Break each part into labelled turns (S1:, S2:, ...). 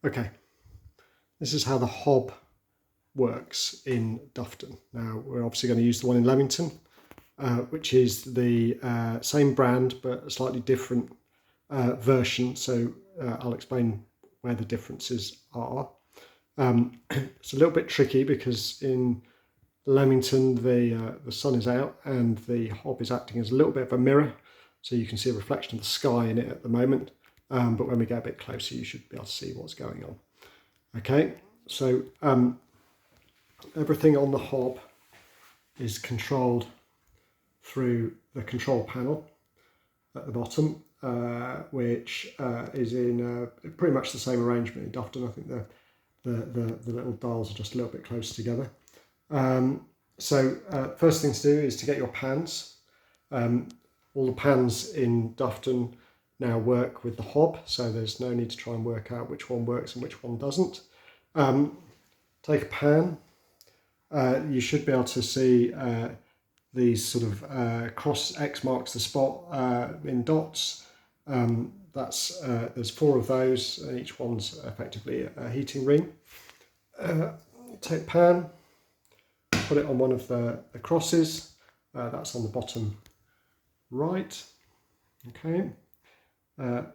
S1: Okay, this is how the hob works in Dufton. Now we're obviously going to use the one in Leamington, which is the same brand but a slightly different version, so I'll explain where the differences are. It's a little bit tricky because in Leamington the sun is out and the hob is acting as a little bit of a mirror, so you can see a reflection of the sky in it at the moment, but when we get a bit closer you should be able to see what's going on. Okay, so everything on the hob is controlled through the control panel at the bottom, which is in pretty much the same arrangement in Dufton. I think the little dials are just a little bit closer together. First thing to do is to get your pans. All the pans in Dufton now work with the hob, so there's no need to try and work out which one works and which one doesn't. Take a pan. You should be able to see these sort of cross X marks the spot in dots. There's 4 of those, and each one's effectively a heating ring. Take pan, put it on one of the crosses. That's on the bottom right. Okay.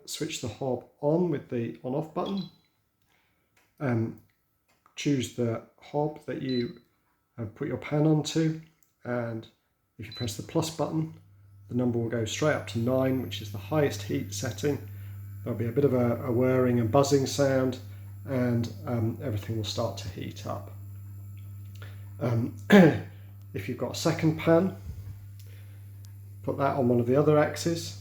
S1: Switch the hob on with the on-off button. Choose the hob that you have put your pan onto, and if you press the plus button, the number will go straight up to 9, which is the highest heat setting. There'll be a bit of a whirring and buzzing sound, and everything will start to heat up. If you've got a second pan, put that on one of the other axes.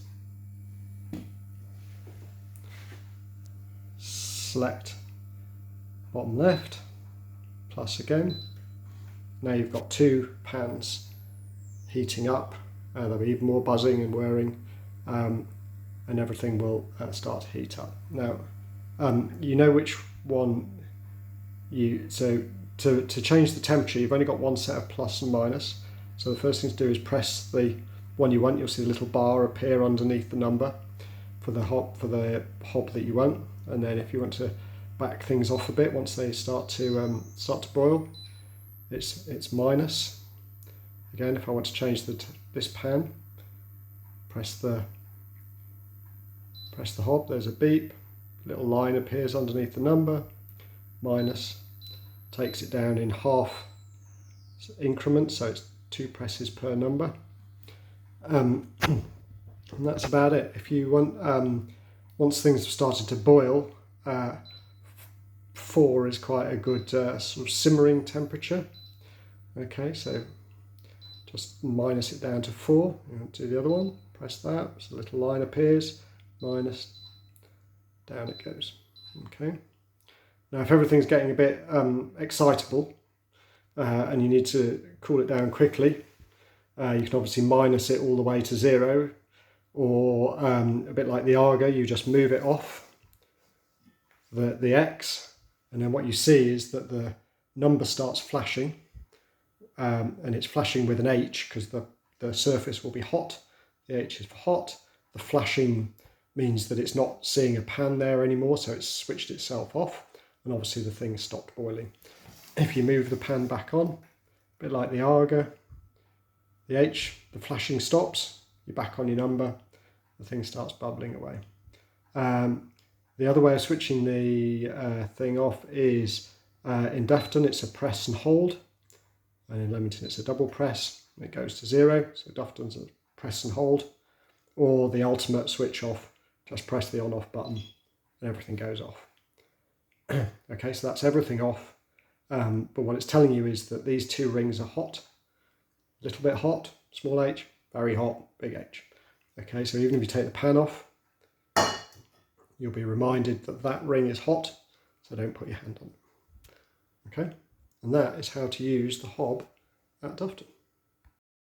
S1: Select bottom left, plus again. Now you've got 2 pans heating up, there'll be even more buzzing and whirring, and everything will start to heat up. Now, you know which one to change the temperature, you've only got one set of plus and minus. So the first thing to do is press the one you want. You'll see the little bar appear underneath the number for the hob that you want. And then if you want to back things off a bit once they start to boil, it's minus. Again, if I want to change this pan, press the hob. There's a beep. Little line appears underneath the number. Minus. Takes it down in half increments, so it's 2 presses per number. And that's about it. If you want, once things have started to boil, 4 is quite a good sort of simmering temperature. Okay, so just minus it down to 4. Do the other one, press that, so a little line appears, minus, down it goes. Okay. Now if everything's getting a bit excitable and you need to cool it down quickly, you can obviously minus it all the way to 0, or a bit like the Arga, you just move it off the X, and then what you see is that the number starts flashing, and it's flashing with an H because the surface will be hot. The H is for hot. The flashing means that it's not seeing a pan there anymore, so it's switched itself off, and obviously the thing stopped boiling. If you move the pan back on, a bit like the Arga, the H, the flashing stops, you're back on your number, the thing starts bubbling away. The other way of switching the thing off is in Dufton it's a press and hold, and in Leamington it's a double press, and it goes to 0, so Dufton's a press and hold, or the ultimate switch off, just press the on off button and everything goes off. Okay, so that's everything off, but what it's telling you is that these 2 rings are hot, a little bit hot, small h, very hot, big H. Okay, so even if you take the pan off, you'll be reminded that that ring is hot, so don't put your hand on it. Okay, and that is how to use the hob at Dufton.